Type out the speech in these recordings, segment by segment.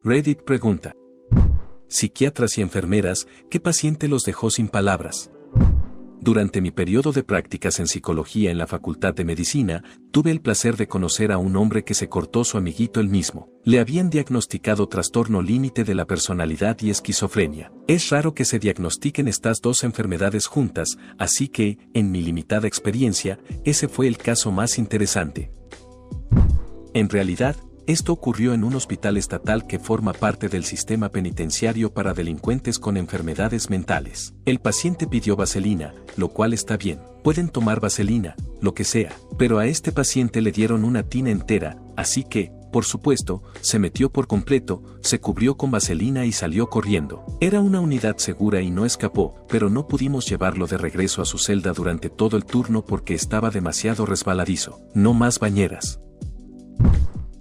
Reddit pregunta. Psiquiatras y enfermeras, ¿qué paciente los dejó sin palabras? Durante mi periodo de prácticas en psicología en la Facultad de Medicina, tuve el placer de conocer a un hombre que se cortó su amiguito él mismo. Le habían diagnosticado trastorno límite de la personalidad y esquizofrenia. Es raro que se diagnostiquen estas dos enfermedades juntas, así que, en mi limitada experiencia, ese fue el caso más interesante. En realidad, esto ocurrió en un hospital estatal que forma parte del sistema penitenciario para delincuentes con enfermedades mentales. El paciente pidió vaselina, lo cual está bien. Pueden tomar vaselina, lo que sea, pero a este paciente le dieron una tina entera, así que, por supuesto, se metió por completo, se cubrió con vaselina y salió corriendo. Era una unidad segura y no escapó, pero no pudimos llevarlo de regreso a su celda durante todo el turno porque estaba demasiado resbaladizo. No más bañeras.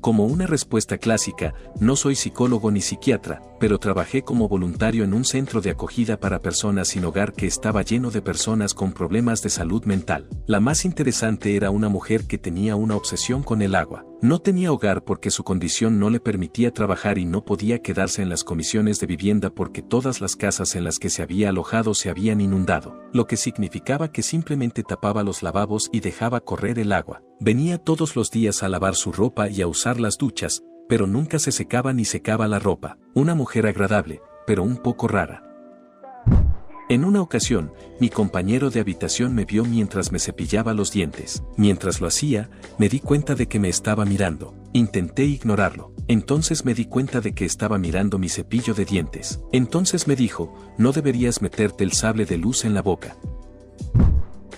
Como una respuesta clásica, no soy psicólogo ni psiquiatra, pero trabajé como voluntario en un centro de acogida para personas sin hogar que estaba lleno de personas con problemas de salud mental. La más interesante era una mujer que tenía una obsesión con el agua. No tenía hogar porque su condición no le permitía trabajar y no podía quedarse en las comisiones de vivienda porque todas las casas en las que se había alojado se habían inundado, lo que significaba que simplemente tapaba los lavabos y dejaba correr el agua. Venía todos los días a lavar su ropa y a usar las duchas, pero nunca se secaba ni secaba la ropa. Una mujer agradable, pero un poco rara. En una ocasión, mi compañero de habitación me vio mientras me cepillaba los dientes. Mientras lo hacía, me di cuenta de que me estaba mirando. Intenté ignorarlo. Entonces me di cuenta de que estaba mirando mi cepillo de dientes. Entonces me dijo, no deberías meterte el sable de luz en la boca.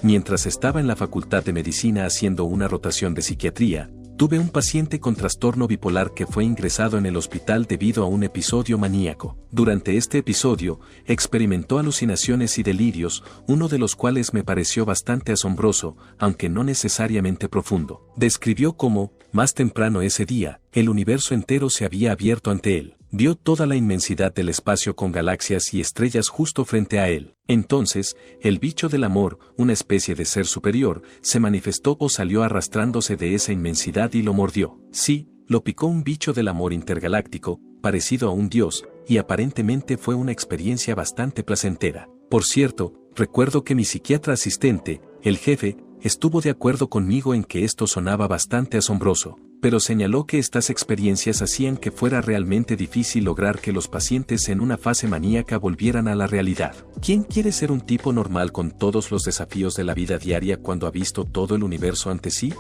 Mientras estaba en la Facultad de Medicina haciendo una rotación de psiquiatría, tuve un paciente con trastorno bipolar que fue ingresado en el hospital debido a un episodio maníaco. Durante este episodio, experimentó alucinaciones y delirios, uno de los cuales me pareció bastante asombroso, aunque no necesariamente profundo. Describió cómo, más temprano ese día, el universo entero se había abierto ante él. Vio toda la inmensidad del espacio con galaxias y estrellas justo frente a él. Entonces, el bicho del amor, una especie de ser superior, se manifestó o salió arrastrándose de esa inmensidad y lo mordió. Sí, lo picó un bicho del amor intergaláctico, parecido a un dios, y aparentemente fue una experiencia bastante placentera. Por cierto, recuerdo que mi psiquiatra asistente, el jefe, estuvo de acuerdo conmigo en que esto sonaba bastante asombroso, pero señaló que estas experiencias hacían que fuera realmente difícil lograr que los pacientes en una fase maníaca volvieran a la realidad. ¿Quién quiere ser un tipo normal con todos los desafíos de la vida diaria cuando ha visto todo el universo ante sí?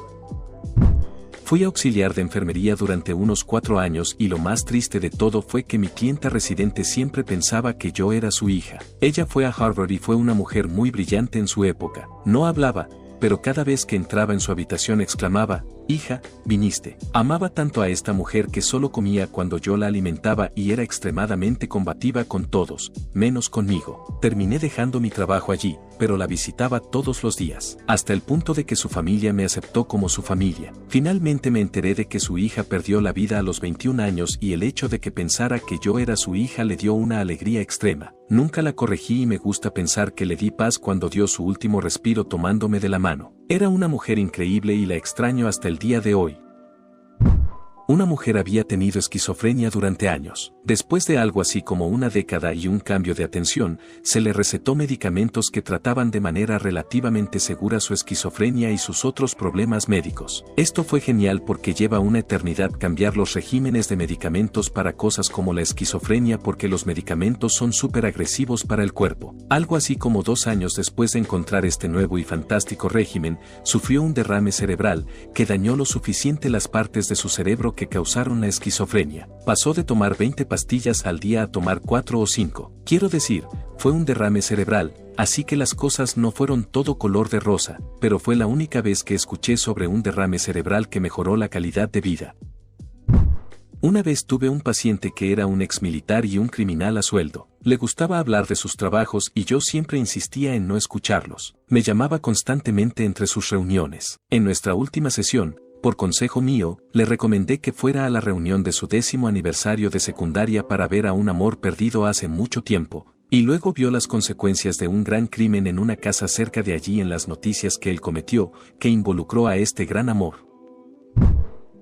Fui auxiliar de enfermería durante unos 4 años y lo más triste de todo fue que mi clienta residente siempre pensaba que yo era su hija. Ella fue a Harvard y fue una mujer muy brillante en su época. No hablaba, pero cada vez que entraba en su habitación exclamaba, «Hija, viniste». Amaba tanto a esta mujer que solo comía cuando yo la alimentaba y era extremadamente combativa con todos, menos conmigo. Terminé dejando mi trabajo allí, pero la visitaba todos los días, hasta el punto de que su familia me aceptó como su familia. Finalmente me enteré de que su hija perdió la vida a los 21 años y el hecho de que pensara que yo era su hija le dio una alegría extrema. Nunca la corregí y me gusta pensar que le di paz cuando dio su último respiro tomándome de la mano. Era una mujer increíble y la extraño hasta el día de hoy. Una mujer había tenido esquizofrenia durante años. Después de algo así como una década y un cambio de atención, se le recetó medicamentos que trataban de manera relativamente segura su esquizofrenia y sus otros problemas médicos. Esto fue genial porque lleva una eternidad cambiar los regímenes de medicamentos para cosas como la esquizofrenia porque los medicamentos son súper agresivos para el cuerpo. Algo así como 2 años después de encontrar este nuevo y fantástico régimen, sufrió un derrame cerebral que dañó lo suficiente las partes de su cerebro que causaron la esquizofrenia. Pasó de tomar 20 pastillas al día a tomar 4 o 5. Quiero decir, fue un derrame cerebral, así que las cosas no fueron todo color de rosa, pero fue la única vez que escuché sobre un derrame cerebral que mejoró la calidad de vida. Una vez tuve un paciente que era un exmilitar y un criminal a sueldo. Le gustaba hablar de sus trabajos y yo siempre insistía en no escucharlos. Me llamaba constantemente entre sus reuniones. En nuestra última sesión, por consejo mío, le recomendé que fuera a la reunión de su 10º aniversario de secundaria para ver a un amor perdido hace mucho tiempo, y luego vio las consecuencias de un gran crimen en una casa cerca de allí en las noticias que él cometió, que involucró a este gran amor.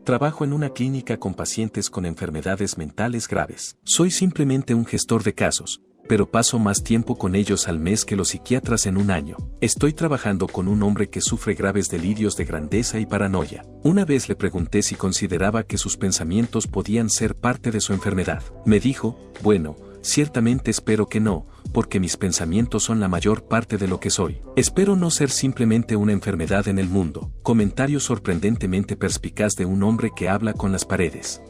Trabajo en una clínica con pacientes con enfermedades mentales graves. Soy simplemente un gestor de casos, pero paso más tiempo con ellos al mes que los psiquiatras en un año. Estoy trabajando con un hombre que sufre graves delirios de grandeza y paranoia. Una vez le pregunté si consideraba que sus pensamientos podían ser parte de su enfermedad. Me dijo, bueno, ciertamente espero que no, porque mis pensamientos son la mayor parte de lo que soy. Espero no ser simplemente una enfermedad en el mundo. Comentario sorprendentemente perspicaz de un hombre que habla con las paredes.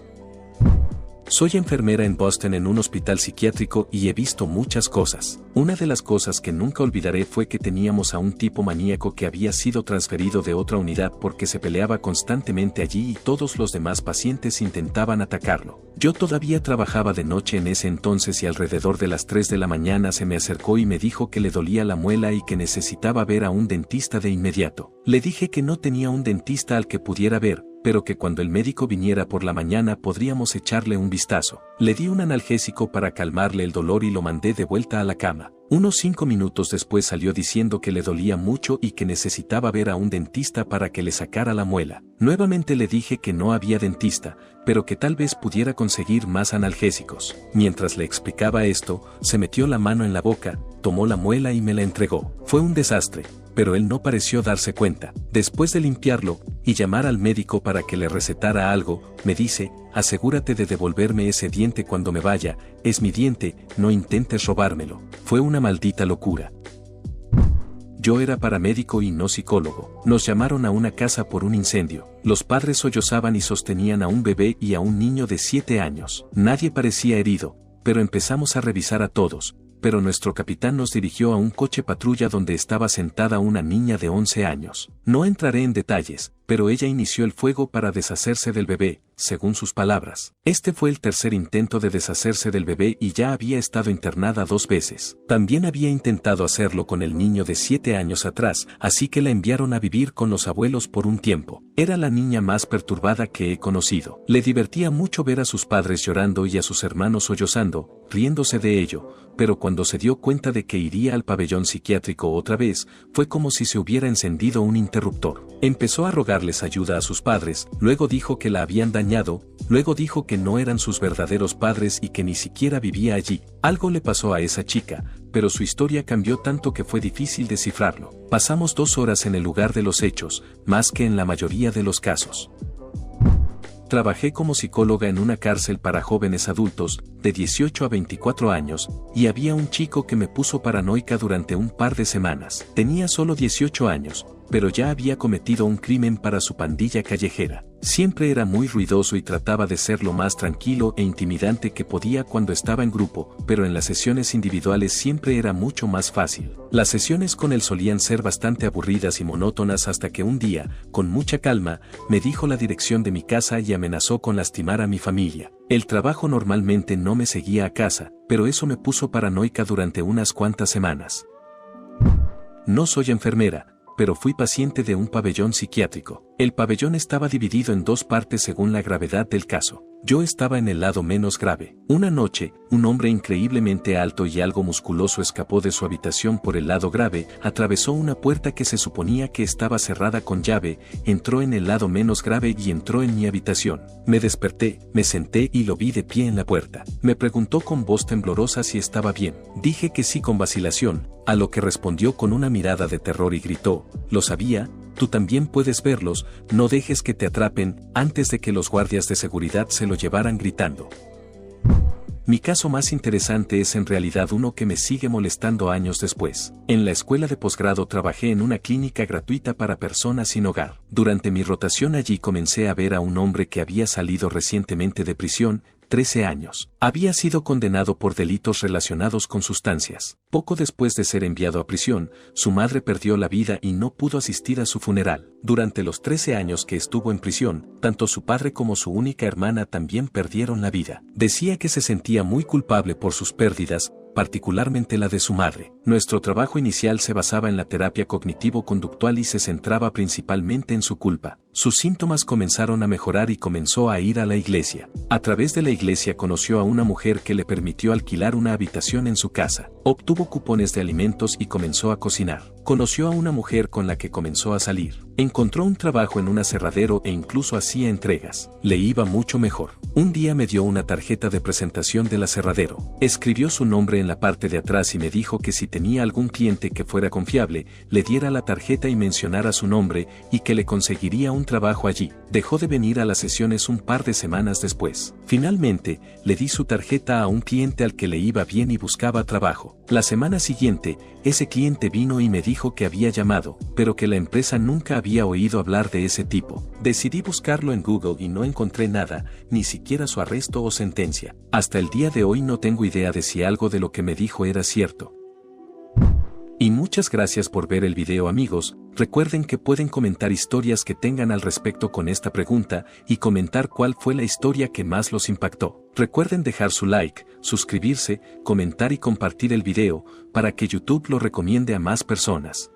Soy enfermera en Boston en un hospital psiquiátrico y he visto muchas cosas. Una de las cosas que nunca olvidaré fue que teníamos a un tipo maníaco que había sido transferido de otra unidad porque se peleaba constantemente allí y todos los demás pacientes intentaban atacarlo. Yo todavía trabajaba de noche en ese entonces y alrededor de las 3 de la mañana se me acercó y me dijo que le dolía la muela y que necesitaba ver a un dentista de inmediato. Le dije que no tenía un dentista al que pudiera ver, pero que cuando el médico viniera por la mañana podríamos echarle un vistazo. Le di un analgésico para calmarle el dolor y lo mandé de vuelta a la cama. Unos 5 minutos después salió diciendo que le dolía mucho y que necesitaba ver a un dentista para que le sacara la muela. Nuevamente le dije que no había dentista, pero que tal vez pudiera conseguir más analgésicos. Mientras le explicaba esto, se metió la mano en la boca, tomó la muela y me la entregó. Fue un desastre, pero él no pareció darse cuenta. Después de limpiarlo y llamar al médico para que le recetara algo, me dice, asegúrate de devolverme ese diente cuando me vaya, es mi diente, no intentes robármelo. Fue una maldita locura. Yo era paramédico y no psicólogo. Nos llamaron a una casa por un incendio. Los padres sollozaban y sostenían a un bebé y a un niño de 7 años. Nadie parecía herido, pero empezamos a revisar a todos. Pero nuestro capitán nos dirigió a un coche patrulla donde estaba sentada una niña de 11 años. No entraré en detalles, pero ella inició el fuego para deshacerse del bebé, según sus palabras. Este fue el tercer intento de deshacerse del bebé y ya había estado internada 2 veces. También había intentado hacerlo con el niño de 7 años atrás, así que la enviaron a vivir con los abuelos por un tiempo. Era la niña más perturbada que he conocido. Le divertía mucho ver a sus padres llorando y a sus hermanos sollozando, riéndose de ello, pero cuando se dio cuenta de que iría al pabellón psiquiátrico otra vez, fue como si se hubiera encendido un interruptor. Empezó a rogarles ayuda a sus padres, luego dijo que la habían dañado, luego dijo que no eran sus verdaderos padres y que ni siquiera vivía allí. Algo le pasó a esa chica, pero su historia cambió tanto que fue difícil descifrarlo. Pasamos 2 horas en el lugar de los hechos, más que en la mayoría de los casos. Trabajé como psicóloga en una cárcel para jóvenes adultos, de 18 a 24 años, y había un chico que me puso paranoica durante un par de semanas. Tenía solo 18 años, pero ya había cometido un crimen para su pandilla callejera. Siempre era muy ruidoso y trataba de ser lo más tranquilo e intimidante que podía cuando estaba en grupo, pero en las sesiones individuales siempre era mucho más fácil. Las sesiones con él solían ser bastante aburridas y monótonas hasta que un día, con mucha calma, me dijo la dirección de mi casa y amenazó con lastimar a mi familia. El trabajo normalmente no me seguía a casa, pero eso me puso paranoica durante unas cuantas semanas. No soy enfermera, pero fui paciente de un pabellón psiquiátrico. El pabellón estaba dividido en 2 partes según la gravedad del caso. Yo estaba en el lado menos grave. Una noche, un hombre increíblemente alto y algo musculoso escapó de su habitación por el lado grave, atravesó una puerta que se suponía que estaba cerrada con llave, entró en el lado menos grave y entró en mi habitación. Me desperté, me senté y lo vi de pie en la puerta. Me preguntó con voz temblorosa si estaba bien. Dije que sí con vacilación, a lo que respondió con una mirada de terror y gritó, «Lo sabía, tú también puedes verlos, no dejes que te atrapen», antes de que los guardias de seguridad se lo llevaran gritando. Mi caso más interesante es en realidad uno que me sigue molestando años después. En la escuela de posgrado trabajé en una clínica gratuita para personas sin hogar. Durante mi rotación allí comencé a ver a un hombre que había salido recientemente de prisión, 13 años. Había sido condenado por delitos relacionados con sustancias. Poco después de ser enviado a prisión, su madre perdió la vida y no pudo asistir a su funeral. Durante los 13 años que estuvo en prisión, tanto su padre como su única hermana también perdieron la vida. Decía que se sentía muy culpable por sus pérdidas, particularmente la de su madre. Nuestro trabajo inicial se basaba en la terapia cognitivo-conductual y se centraba principalmente en su culpa. Sus síntomas comenzaron a mejorar y comenzó a ir a la iglesia. A través de la iglesia conoció a una mujer que le permitió alquilar una habitación en su casa. Obtuvo cupones de alimentos y comenzó a cocinar. Conoció a una mujer con la que comenzó a salir. Encontró un trabajo en un aserradero e incluso hacía entregas. Le iba mucho mejor. Un día me dio una tarjeta de presentación del aserradero. Escribió su nombre en la parte de atrás y me dijo que si tenía algún cliente que fuera confiable, le diera la tarjeta y mencionara su nombre y que le conseguiría un trabajo allí. Dejó de venir a las sesiones un par de semanas después. Finalmente, le di su tarjeta a un cliente al que le iba bien y buscaba trabajo. La semana siguiente, ese cliente vino y me dijo que había llamado, pero que la empresa nunca había oído hablar de ese tipo. Decidí buscarlo en Google y no encontré nada, ni siquiera su arresto o sentencia. Hasta el día de hoy no tengo idea de si algo de lo que me dijo era cierto. Y muchas gracias por ver el video, amigos. Recuerden que pueden comentar historias que tengan al respecto con esta pregunta y comentar cuál fue la historia que más los impactó. Recuerden dejar su like, suscribirse, comentar y compartir el video para que YouTube lo recomiende a más personas.